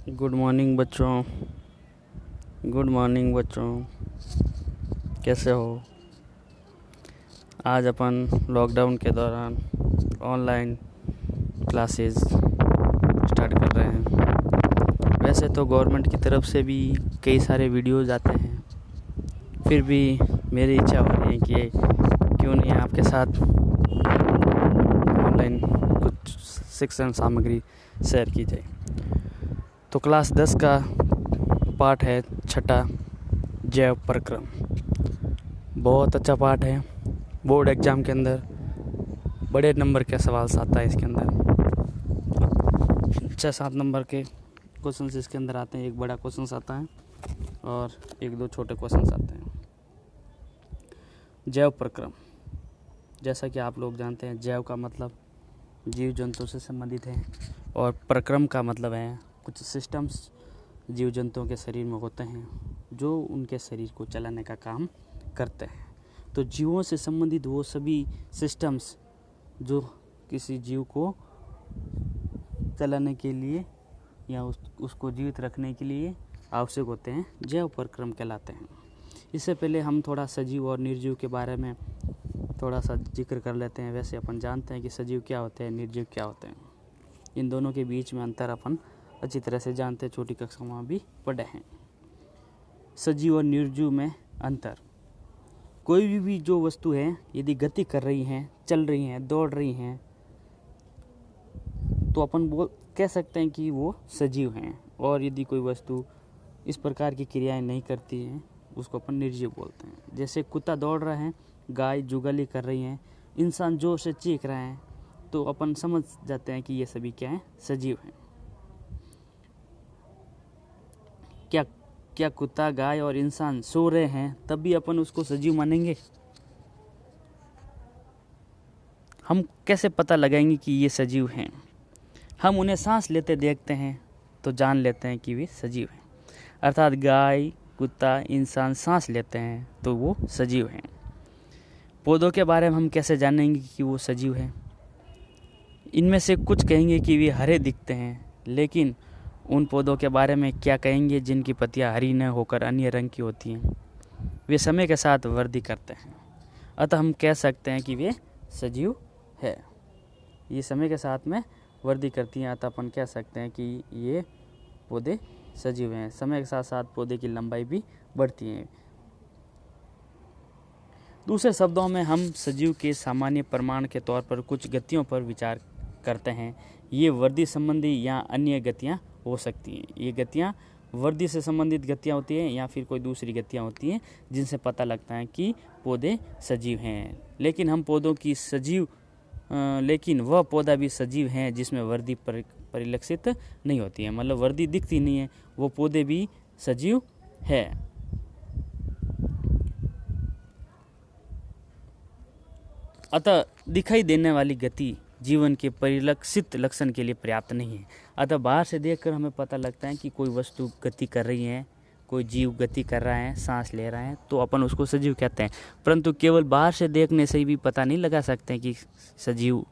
Good morning बच्चों। Good morning बच्चों, कैसे हो? आज अपन लॉकडाउन के दौरान ऑनलाइन क्लासेस स्टार्ट कर रहे हैं। वैसे तो गवर्नमेंट की तरफ से भी कई सारे वीडियोज़ आते हैं, फिर भी मेरी इच्छा हो रही है कि क्यों नहीं आपके साथ ऑनलाइन कुछ शिक्षण सामग्री शेयर की जाए। तो क्लास 10 का पाठ है छठा, जैव प्रक्रम। बहुत अच्छा पाठ है। बोर्ड एग्जाम के अंदर बड़े नंबर के सवाल आता है। इसके अंदर 6-7 नंबर के क्वेश्चन इसके अंदर आते हैं। एक बड़ा क्वेश्चन आता है और 1-2 छोटे क्वेश्चन आते हैं। जैव प्रक्रम, जैसा कि आप लोग जानते हैं, जैव का मतलब जीव जंतु से संबंधित है और प्रक्रम का मतलब है कुछ सिस्टम्स जीव जंतुओं के शरीर में होते हैं जो उनके शरीर को चलाने का काम करते हैं। तो जीवों से संबंधित वो सभी सिस्टम्स जो किसी जीव को चलाने के लिए या उसको जीवित रखने के लिए आवश्यक होते हैं, जैव प्रक्रम कहलाते हैं। इससे पहले हम थोड़ा सजीव और निर्जीव के बारे में थोड़ा सा जिक्र कर लेते हैं। वैसे अपन जानते हैं कि सजीव क्या होते हैं, निर्जीव क्या होते हैं। इन दोनों के बीच में अंतर अपन अच्छी तरह से जानते हैं, छोटी कक्षा में भी पढ़े हैं। सजीव और निर्जीव में अंतर, कोई भी जो वस्तु है यदि गति कर रही हैं, चल रही हैं, दौड़ रही हैं, तो अपन कह सकते हैं कि वो सजीव हैं। और यदि कोई वस्तु इस प्रकार की क्रियाएं नहीं करती हैं, उसको अपन निर्जीव बोलते हैं। जैसे कुत्ता दौड़ रहा है, गाय जुगाली कर रही हैं, इंसान जोर से चीख रहे हैं, तो अपन समझ जाते हैं कि ये सभी क्या हैं, सजीव हैं। क्या कुत्ता, गाय और इंसान सो रहे हैं तब भी अपन उसको सजीव मानेंगे? हम कैसे पता लगाएंगे कि ये सजीव हैं? हम उन्हें सांस लेते देखते हैं तो जान लेते हैं कि वे सजीव हैं। अर्थात गाय, कुत्ता, इंसान सांस लेते हैं तो वो सजीव हैं। पौधों के बारे में हम कैसे जानेंगे कि वो सजीव हैं? इनमें से कुछ कहेंगे कि वे हरे दिखते हैं, लेकिन उन पौधों के बारे में क्या कहेंगे जिनकी पत्तियां हरी न होकर अन्य रंग की होती हैं? वे समय के साथ वृद्धि करते हैं, अतः हम कह सकते हैं कि वे सजीव है। ये समय के साथ में वृद्धि करती हैं, अतः अपन कह सकते हैं कि ये पौधे सजीव हैं। समय के साथ साथ पौधे की लंबाई भी बढ़ती है। दूसरे शब्दों में हम सजीव के सामान्य प्रमाण के तौर पर कुछ गतियों पर विचार करते हैं। ये वृद्धि संबंधी या अन्य गतियाँ हो सकती हैं। ये गतियाँ वृद्धि से संबंधित गतियाँ होती हैं या फिर कोई दूसरी गतियाँ होती हैं जिनसे पता लगता है कि पौधे सजीव हैं। लेकिन वह पौधा भी सजीव हैं जिसमें वृद्धि परिलक्षित नहीं होती है, मतलब वृद्धि दिखती नहीं है, वो पौधे भी सजीव है। अतः दिखाई देने वाली गति जीवन के परिलक्षित लक्षण के लिए पर्याप्त नहीं है। अतः बाहर से देखकर हमें पता लगता है कि कोई वस्तु गति कर रही है, कोई जीव गति कर रहा है, सांस ले रहा है, तो अपन उसको सजीव कहते हैं। परंतु केवल बाहर से देखने से भी पता नहीं लगा सकते हैं कि सजीव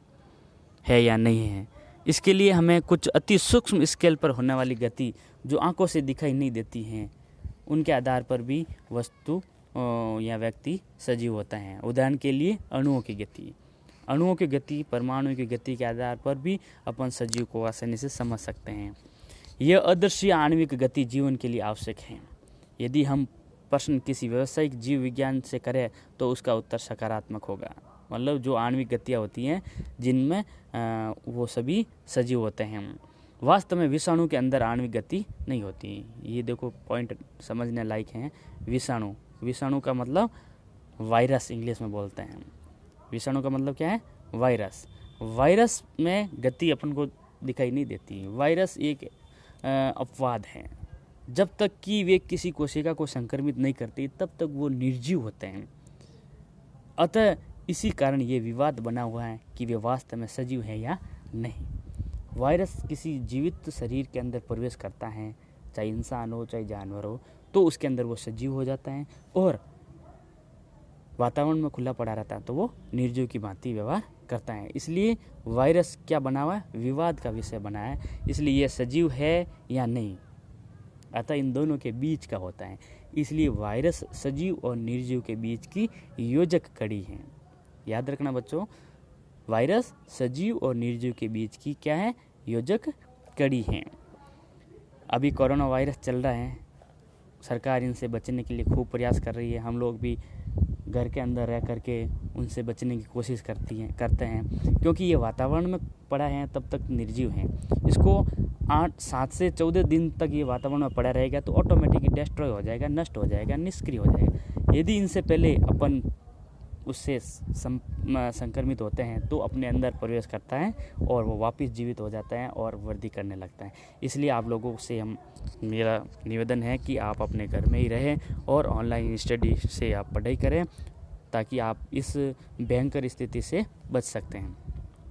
है या नहीं है। इसके लिए हमें कुछ अति सूक्ष्म स्केल पर होने वाली गति जो आंखों से दिखाई नहीं देती हैं, उनके आधार पर भी वस्तु या व्यक्ति सजीव होता है। उदाहरण के लिए अणुओं की गति, परमाणु की गति के आधार पर भी अपन सजीव को आसानी से समझ सकते हैं। यह अदृश्य आणविक गति जीवन के लिए आवश्यक है। यदि हम प्रश्न किसी व्यावसायिक जीव विज्ञान से करें तो उसका उत्तर सकारात्मक होगा। मतलब जो आणविक गतियाँ होती हैं जिनमें वो सभी सजीव होते हैं। वास्तव में विषाणु के अंदर आणविक गति नहीं होती। ये देखो पॉइंट समझने लायक हैं। विषाणु का मतलब वायरस इंग्लिश में बोलते हैं। विषाणु का मतलब क्या है? वायरस में गति अपन को दिखाई नहीं देती। वायरस एक अपवाद है। जब तक कि वे किसी कोशिका को संक्रमित नहीं करती तब तक वो निर्जीव होते हैं। अतः इसी कारण ये विवाद बना हुआ है कि वे वास्तव में सजीव है या नहीं। वायरस किसी जीवित शरीर के अंदर प्रवेश करता है, चाहे इंसान हो चाहे जानवर हो, तो उसके अंदर वो सजीव हो जाता है, और वातावरण में खुला पड़ा रहता है तो वो निर्जीव की भांति व्यवहार करता है। इसलिए वायरस क्या बना हुआ है? विवाद का विषय बना है। इसलिए यह सजीव है या नहीं, अतः इन दोनों के बीच का होता है। इसलिए वायरस सजीव और निर्जीव के बीच की योजक कड़ी है। याद रखना बच्चों, वायरस सजीव और निर्जीव के बीच की क्या है? योजक कड़ी है। अभी कोरोना वायरस चल रहा है, सरकार इनसे बचने के लिए खूब प्रयास कर रही है। हम लोग भी घर के अंदर रह करके उनसे बचने की कोशिश करते हैं, क्योंकि ये वातावरण में पड़ा है तब तक निर्जीव है। इसको 7 से 14 दिन तक ये वातावरण में पड़ा रहेगा तो ऑटोमेटिकली डिस्ट्रॉय हो जाएगा, नष्ट हो जाएगा, निष्क्रिय हो जाएगा। यदि इनसे पहले अपन उससे संक्रमित होते हैं तो अपने अंदर प्रवेश करता है और वो वापस जीवित हो जाता है और वृद्धि करने लगता है। इसलिए आप लोगों से मेरा निवेदन है कि आप अपने घर में ही रहें और ऑनलाइन स्टडी से आप पढ़ाई करें, ताकि आप इस भयंकर स्थिति से बच सकते हैं।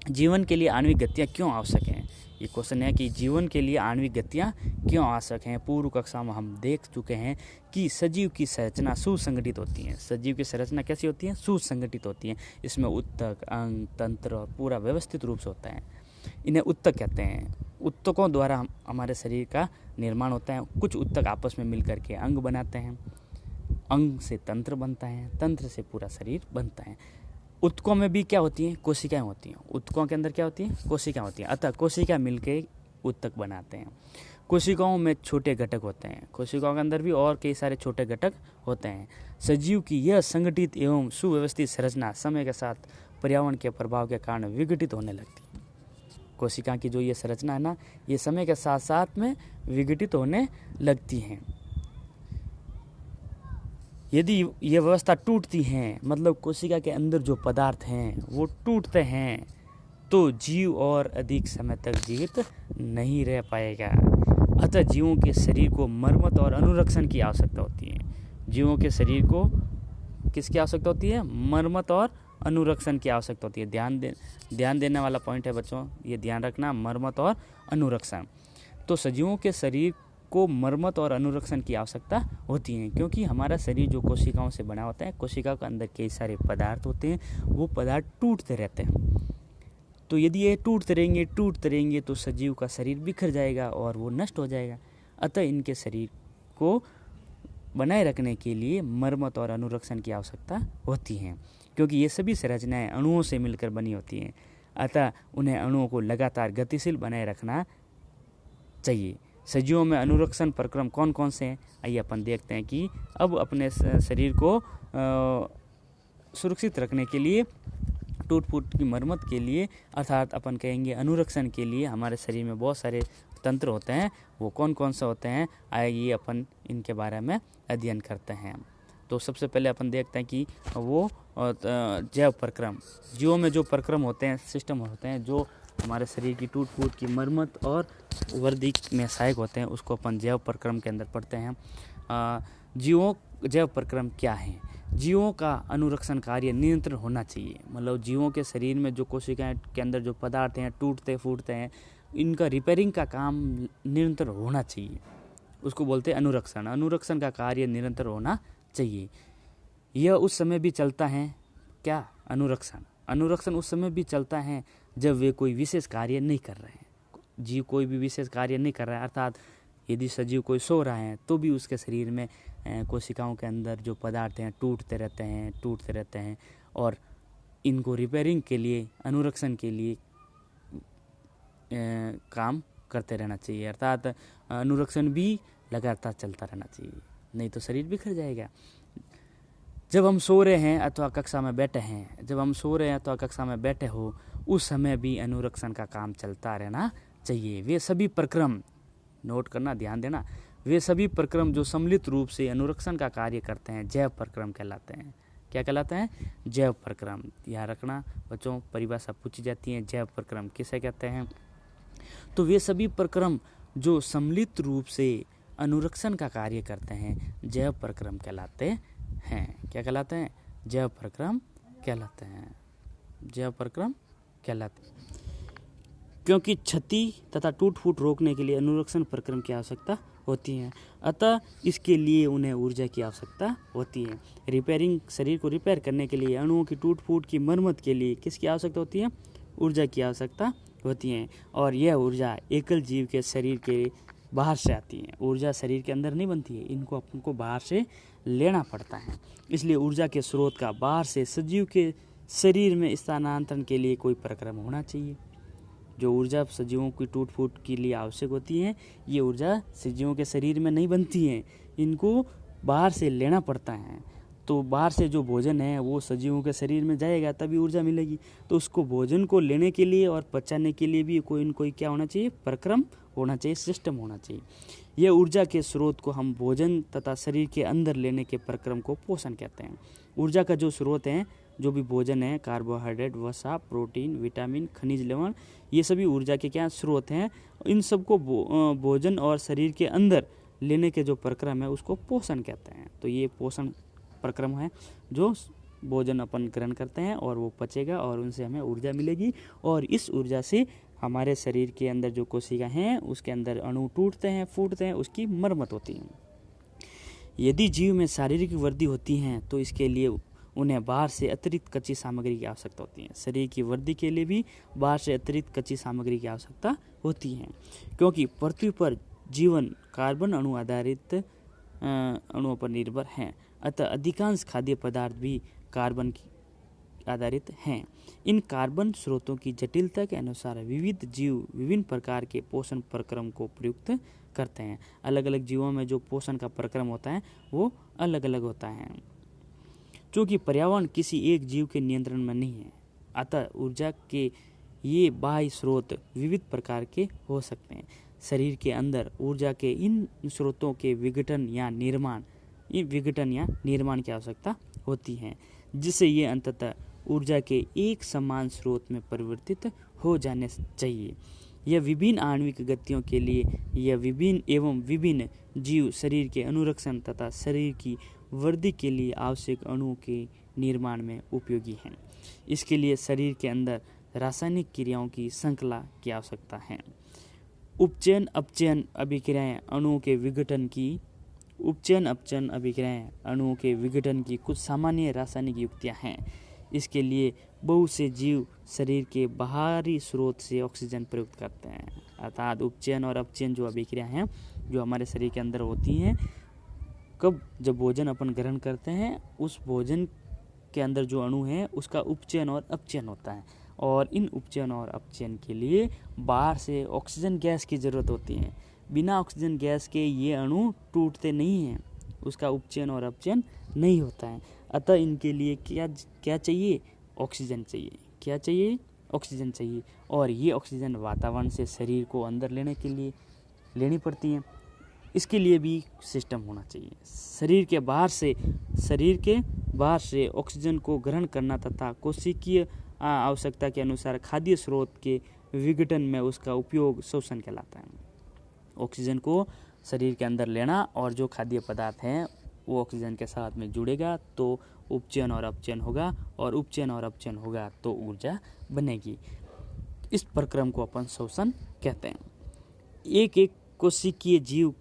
जीवन के लिए आणविक गतियाँ क्यों आवश्यक हैं? ये क्वेश्चन है कि जीवन के लिए आणविक गतियाँ क्यों आवश्यक हैं। पूर्व कक्षा में हम देख चुके हैं कि सजीव की संरचना सुसंगठित होती है। सजीव की संरचना कैसी होती है? सुसंगठित होती है। इसमें उत्तक, अंग, तंत्र और पूरा व्यवस्थित रूप से होता है। इन्हें उत्तक कहते हैं। उत्तकों द्वारा हमारे शरीर का निर्माण होता है। कुछ उत्तक आपस में मिलकर के अंग बनाते हैं, अंग से तंत्र बनता है, तंत्र से पूरा शरीर बनता है। उत्तकों में भी क्या होती हैं? कोशिकाएं होती हैं। उत्तकों के अंदर क्या होती हैं? कोशिकाएं होती हैं। अतः कोशिका मिलकर उत्तक बनाते हैं। कोशिकाओं में छोटे घटक होते हैं। कोशिकाओं के अंदर भी और कई सारे छोटे घटक होते हैं। सजीव की यह संगठित एवं सुव्यवस्थित संरचना समय के साथ पर्यावरण के प्रभाव के कारण विघटित होने लगती है। कोशिका की जो ये संरचना है ना, ये समय के साथ साथ में विघटित होने लगती हैं। यदि ये व्यवस्था टूटती है, मतलब कोशिका के अंदर जो पदार्थ हैं वो टूटते हैं, तो जीव और अधिक समय तक जीवित नहीं रह पाएगा। अतः जीवों के शरीर को मरम्मत और अनुरक्षण की आवश्यकता होती है। जीवों के शरीर को किसकी आवश्यकता होती है? मरम्मत और अनुरक्षण की आवश्यकता होती है। ध्यान देने वाला पॉइंट है बच्चों, ये ध्यान रखना, मरम्मत और अनुरक्षण। तो सजीवों के शरीर को मरम्मत और अनुरक्षण की आवश्यकता होती है, क्योंकि हमारा शरीर जो कोशिकाओं से बना होता है, कोशिका के अंदर कई सारे पदार्थ होते हैं, वो पदार्थ टूटते रहते हैं। तो यदि ये टूटते रहेंगे तो सजीव का शरीर बिखर जाएगा और वो नष्ट हो जाएगा। अतः इनके शरीर को बनाए रखने के लिए मरम्मत और अनुरक्षण की आवश्यकता होती है, क्योंकि ये सभी संरचनाएं अणुओं से मिलकर बनी होती हैं। अतः उन्हें अणुओं को लगातार गतिशील बनाए रखना चाहिए। सजीवों में अनुरक्षण प्रक्रम कौन कौन से हैं? आइए अपन देखते हैं कि अब अपने शरीर को सुरक्षित रखने के लिए, टूट फूट की मरम्मत के लिए, अर्थात अपन कहेंगे अनुरक्षण के लिए हमारे शरीर में बहुत सारे तंत्र होते हैं। वो कौन कौन से होते हैं, आइए अपन इनके बारे में अध्ययन करते हैं। तो सबसे पहले अपन देखते हैं कि वो जैव प्रक्रम, जीवों में जो प्रक्रम होते हैं, सिस्टम होते हैं जो हमारे शरीर की टूट फूट की मरम्मत और वृद्धि में सहायक होते हैं, उसको अपन जैव प्रक्रम के अंदर पढ़ते हैं। जैव प्रक्रम क्या है? जीवों का अनुरक्षण कार्य निरंतर होना चाहिए। मतलब जीवों के शरीर में जो कोशिकाएं के अंदर जो पदार्थ हैं टूटते फूटते हैं, इनका रिपेयरिंग का काम निरंतर होना चाहिए, उसको बोलते हैं अनुरक्षण। अनुरक्षण का कार्य निरंतर होना चाहिए। यह उस समय भी चलता है क्या? अनुरक्षण उस समय भी चलता है जब वे कोई विशेष कार्य नहीं कर रहे हैं। जीव कोई भी विशेष कार्य नहीं कर रहा है, अर्थात यदि सजीव कोई सो रहा है तो भी उसके शरीर में कोशिकाओं के अंदर जो पदार्थ हैं टूटते रहते हैं और इनको रिपेयरिंग के लिए, अनुरक्षण के लिए काम करते रहना चाहिए। अर्थात अनुरक्षण भी लगातार चलता रहना चाहिए, नहीं तो शरीर बिखर जाएगा। जब हम सो रहे हैं अथवा कक्षा में बैठे हो, उस समय भी अनुरक्षण का काम चलता रहना चाहिए। वे सभी प्रक्रम, नोट करना, ध्यान देना, वे सभी प्रक्रम जो सम्मिलित रूप से अनुरक्षण का कार्य करते हैं जैव प्रक्रम कहलाते हैं। क्या कहलाते हैं? जैव प्रक्रम। ध्यान रखना बच्चों, परिभाषा पूछी जाती है, जैव प्रक्रम किसे कहते हैं? तो वे सभी प्रक्रम जो सम्मिलित रूप से अनुरक्षण का कार्य करते हैं जैव प्रक्रम कहलाते हैं। क्या कहलाते हैं? जैव प्रक्रम कहलाते हैं। क्योंकि क्षति तथा टूट फूट रोकने के लिए अनुरक्षण प्रक्रम की आवश्यकता होती है, अतः इसके लिए उन्हें ऊर्जा की आवश्यकता होती है। रिपेयरिंग, शरीर को रिपेयर करने के लिए, अणुओं की टूट फूट की मरम्मत के लिए किसकी आवश्यकता होती है? ऊर्जा की आवश्यकता होती है। और यह ऊर्जा एकल जीव के शरीर के बाहर से आती है। ऊर्जा शरीर के अंदर नहीं बनती है, इनको अपन को बाहर से लेना पड़ता है। इसलिए ऊर्जा के स्रोत का बाहर से सजीव के शरीर में स्थानांतरण के लिए कोई प्रक्रम होना चाहिए। जो ऊर्जा सजीवों की टूट फूट के लिए आवश्यक होती है, ये ऊर्जा सजीवों के शरीर में नहीं बनती है, इनको बाहर से लेना पड़ता है। तो बाहर से जो भोजन है वो सजीवों के शरीर में जाएगा, तभी ऊर्जा मिलेगी। तो उसको भोजन को लेने के लिए और पचाने के लिए भी कोई न कोई क्या होना चाहिए, प्रक्रम होना चाहिए, सिस्टम होना चाहिए। यह ऊर्जा के स्रोत को हम भोजन तथा शरीर के अंदर लेने के प्रक्रम को पोषण कहते हैं। ऊर्जा का जो स्रोत है, जो भी भोजन है, कार्बोहाइड्रेट, वसा, प्रोटीन, विटामिन, खनिज लवण, ये सभी ऊर्जा के क्या स्रोत हैं। इन सबको भोजन और शरीर के अंदर लेने के जो प्रक्रम है उसको पोषण कहते हैं। तो ये पोषण प्रक्रम है, जो भोजन अपन ग्रहण करते हैं और वो पचेगा और उनसे हमें ऊर्जा मिलेगी, और इस ऊर्जा से हमारे शरीर के अंदर जो कोशिका हैं उसके अंदर अणु टूटते हैं, फूटते हैं, उसकी मरम्मत होती है। यदि जीव में शारीरिक वृद्धि होती है तो इसके लिए उन्हें बाहर से अतिरिक्त कच्ची सामग्री की आवश्यकता होती है। शरीर की वृद्धि के लिए भी बाहर से अतिरिक्त कच्ची सामग्री की आवश्यकता होती है, क्योंकि पृथ्वी पर जीवन कार्बन अणु आधारित अणुओं पर निर्भर हैं। अतः अधिकांश खाद्य पदार्थ भी कार्बन आधारित हैं। इन कार्बन स्रोतों की जटिलता के अनुसार विविध जीव विभिन्न प्रकार के पोषण प्रक्रम को प्रयुक्त करते हैं। अलग अलग जीवों में जो पोषण का प्रक्रम होता है वो अलग अलग होता है। क्योंकि पर्यावरण किसी एक जीव के नियंत्रण में नहीं है, अतः ऊर्जा के ये बाह्य स्रोत विविध प्रकार के हो सकते हैं। शरीर के अंदर ऊर्जा के इन स्रोतों के विघटन या निर्माण की आवश्यकता होती है, जिससे ये अंततः ऊर्जा के एक समान स्रोत में परिवर्तित हो जाने चाहिए। यह विभिन्न आणविक गतियों के लिए यह विभिन्न जीव शरीर के अनुरक्षण तथा शरीर की वृद्धि के लिए आवश्यक अणुओं के निर्माण में उपयोगी है। इसके लिए शरीर के अंदर रासायनिक क्रियाओं की श्रृंखला की आवश्यकता है। उपचयन अपचयन अभिक्रियाएं अणुओं के विघटन की कुछ सामान्य रासायनिक युक्तियां हैं। इसके लिए बहुत से जीव शरीर के बाहरी स्रोत से ऑक्सीजन प्रयुक्त करते हैं। अर्थात उपचयन और अपचयन जो अभिक्रिया हैं जो हमारे शरीर के अंदर होती हैं, कब जब भोजन अपन ग्रहण करते हैं उस भोजन के अंदर जो अणु है उसका उपचयन और अपचयन होता है, और इन उपचयन और अपचयन के लिए बाहर से ऑक्सीजन गैस की ज़रूरत होती है। बिना ऑक्सीजन गैस के ये अणु टूटते नहीं हैं, उसका उपचयन और अपचयन नहीं होता है। अतः इनके लिए क्या चाहिए, ऑक्सीजन चाहिए। क्या चाहिए, ऑक्सीजन चाहिए, और ये ऑक्सीजन वातावरण से शरीर को अंदर लेने के लिए लेनी पड़ती है। इसके लिए भी सिस्टम होना चाहिए। शरीर के बाहर से ऑक्सीजन को ग्रहण करना तथा कोशिकीय आवश्यकता के अनुसार खाद्य स्रोत के विघटन में उसका उपयोग शोषण कहलाता है। ऑक्सीजन को शरीर के अंदर लेना और जो खाद्य पदार्थ हैं वो ऑक्सीजन के साथ में जुड़ेगा तो उपचयन और अपचयन होगा, और उपचयन और अपचयन होगा तो ऊर्जा बनेगी। इस प्रक्रम को अपन शोषण कहते हैं। एक एक कोशिकीय जीव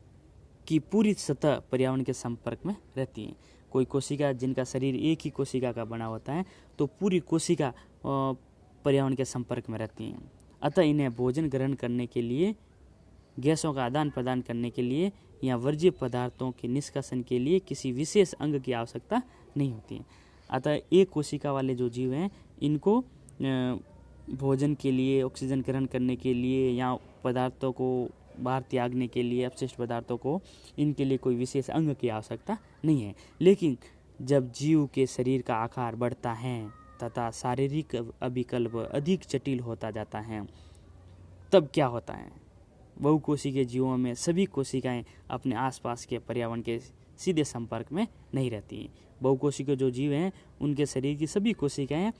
की पूरी सतह पर्यावरण के संपर्क में रहती है। कोई कोशिका जिनका शरीर एक ही कोशिका का बना होता है तो पूरी कोशिका पर्यावरण के संपर्क में रहती हैं। अतः इन्हें भोजन ग्रहण करने के लिए, गैसों का आदान प्रदान करने के लिए या वर्ज्य पदार्थों के निष्कासन के लिए किसी विशेष अंग की आवश्यकता नहीं होती है। अतः एक कोशिका वाले जो जीव हैं इनको भोजन के लिए, ऑक्सीजन ग्रहण करने के लिए या पदार्थों को बाहर त्यागने के लिए, अपशिष्ट पदार्थों को, इनके लिए कोई विशेष अंग की आवश्यकता नहीं है। लेकिन जब जीव के शरीर का आकार बढ़ता है तथा शारीरिक अभिकल्प अधिक जटिल होता जाता है, तब क्या होता है, बहुकोशिकीय जीवों में सभी कोशिकाएं अपने आसपास के पर्यावरण के सीधे संपर्क में नहीं रहती हैं। बहुकोशिकीय जो जीव हैं उनके शरीर की सभी कोशिकाएं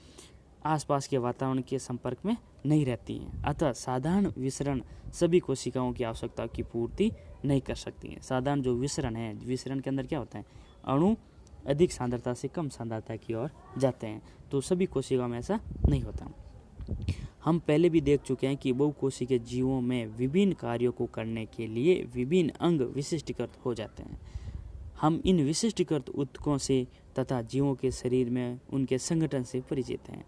आसपास के वातावरण के संपर्क में नहीं रहती हैं। अतः साधारण विसरण सभी कोशिकाओं की आवश्यकता की पूर्ति नहीं कर सकती हैं। साधारण जो विसरण है, विसरण के अंदर क्या होता है, अणु अधिक सांद्रता से कम सांद्रता की ओर जाते हैं, तो सभी कोशिकाओं में ऐसा नहीं होता। हम पहले भी देख चुके हैं कि बहुकोशिकीय जीवों में विभिन्न कार्यों को करने के लिए विभिन्न अंग विशिष्टीकृत हो जाते हैं। हम इन विशिष्टीकृत ऊतकों से तथा जीवों के शरीर में उनके संगठन से परिचित हैं।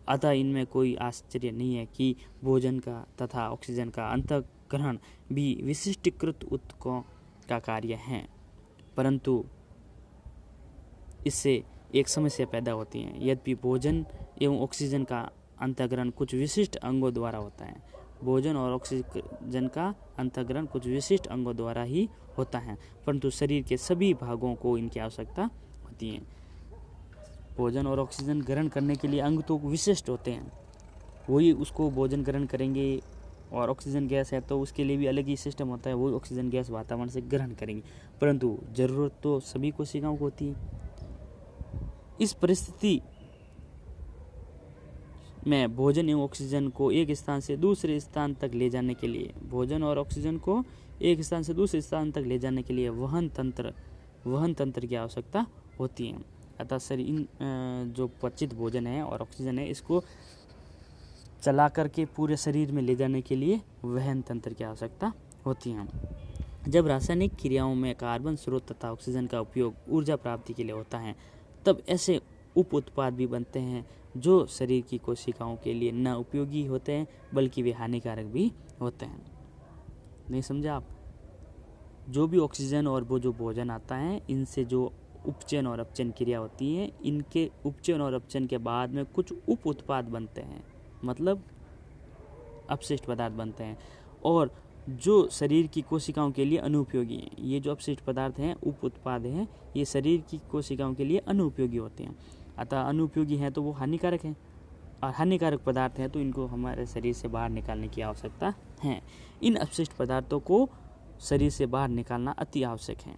अतः इनमें कोई आश्चर्य नहीं है कि भोजन का तथा ऑक्सीजन का ग्रहण भी विशिष्टीकृत ऊतकों का कार्य है, परंतु इससे एक समस्या पैदा होती है। यद्यपि भोजन एवं ऑक्सीजन का अंतःग्रहण कुछ विशिष्ट अंगों द्वारा होता है, भोजन और ऑक्सीजन का अंतःग्रहण कुछ विशिष्ट अंगों द्वारा ही होता है, परंतु शरीर के सभी भागों को इनकी आवश्यकता होती है। भोजन और ऑक्सीजन ग्रहण करने के लिए अंग तो विशिष्ट होते हैं, वही उसको भोजन ग्रहण करेंगे, और ऑक्सीजन गैस है तो उसके लिए भी अलग ही सिस्टम होता है, वही ऑक्सीजन गैस वातावरण से ग्रहण करेंगे, परंतु जरूरत तो सभी कोशिकाओं को होती है। इस परिस्थिति में भोजन एवं ऑक्सीजन को एक स्थान से दूसरे स्थान तक ले जाने के लिए, भोजन और ऑक्सीजन को एक स्थान से दूसरे स्थान तक ले जाने के लिए वहन तंत्र की आवश्यकता होती है। अतः शरीर जो पचित भोजन है और ऑक्सीजन है, इसको चला करके पूरे शरीर में ले जाने के लिए वहन तंत्र की आवश्यकता होती है। जब रासायनिक क्रियाओं में कार्बन स्रोत तथा ऑक्सीजन का उपयोग ऊर्जा प्राप्ति के लिए होता है, तब ऐसे उप उत्पाद भी बनते हैं जो शरीर की कोशिकाओं के लिए न उपयोगी होते हैं बल्कि वे हानिकारक भी होते हैं। नहीं समझा आप? जो भी ऑक्सीजन और वो जो भोजन आता है, इनसे जो उपचयन और अपचयन क्रिया होती है, इनके उपचयन और अपचयन के बाद में कुछ उप उत्पाद बनते हैं, मतलब अपशिष्ट पदार्थ बनते हैं, और जो शरीर की कोशिकाओं के लिए अनुपयोगी हैं। ये जो अपशिष्ट पदार्थ हैं, उप उत्पाद हैं, ये शरीर की कोशिकाओं के लिए अनुपयोगी होते हैं। अतः अनुपयोगी हैं तो वो हानिकारक हैं, और हानिकारक पदार्थ हैं तो इनको हमारे शरीर से बाहर निकालने की आवश्यकता है। इन अपशिष्ट पदार्थों को शरीर से बाहर निकालना अति आवश्यक है।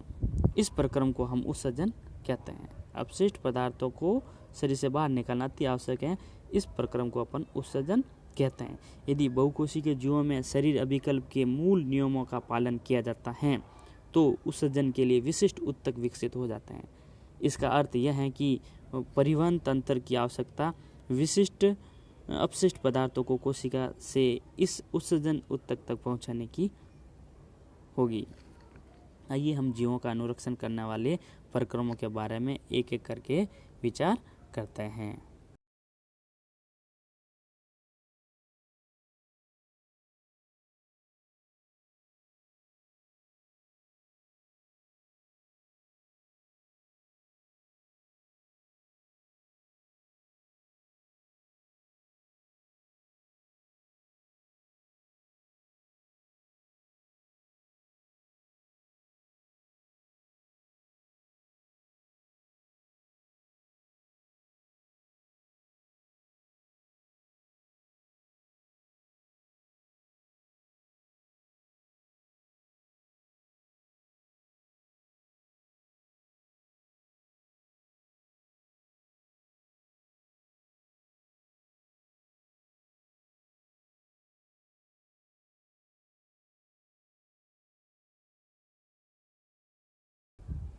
इस प्रक्रम को हम उत्सर्जन कहते हैं। अपशिष्ट पदार्थों को शरीर से बाहर निकालना अति आवश्यक है, इस प्रक्रम को अपन उत्सर्जन कहते हैं। यदि बहुकोशिकीय जीवों में शरीर अभिकल्प के मूल नियमों का पालन किया जाता है तो उत्सर्जन के लिए विशिष्ट ऊतक विकसित हो जाते हैं। इसका अर्थ यह है कि परिवहन तंत्र की आवश्यकता विशिष्ट अपशिष्ट पदार्थों को कोशिका से इस उत्सर्जन ऊतक तक पहुंचाने की होगी। आइए हम जीवों का अनुरक्षण करने वाले प्रक्रमों के बारे में एक एक करके विचार करते हैं।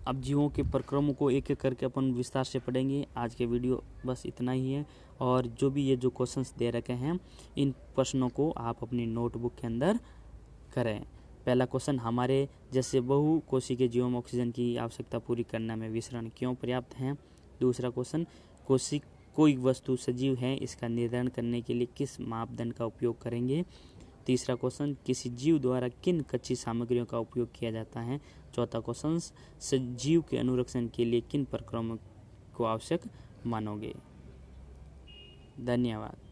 अब जीवों के प्रक्रमों को एक एक करके अपन विस्तार से पढ़ेंगे। आज के वीडियो बस इतना ही है, और जो भी ये जो क्वेश्चंस दे रखे हैं, इन प्रश्नों को आप अपनी नोटबुक के अंदर करें। पहला क्वेश्चन, हमारे जैसे बहुकोशिकीय जीवों में ऑक्सीजन की आवश्यकता पूरी करने में विसरण क्यों पर्याप्त है। दूसरा क्वेश्चन, कोई वस्तु सजीव है, इसका निर्धारण करने के लिए किस मापदंड का उपयोग करेंगे। तीसरा क्वेश्चन, किसी जीव द्वारा किन कच्ची सामग्रियों का उपयोग किया जाता है। चौथा क्वेश्चन, सजीव के अनुरक्षण के लिए किन प्रक्रमों को आवश्यक मानोगे। धन्यवाद।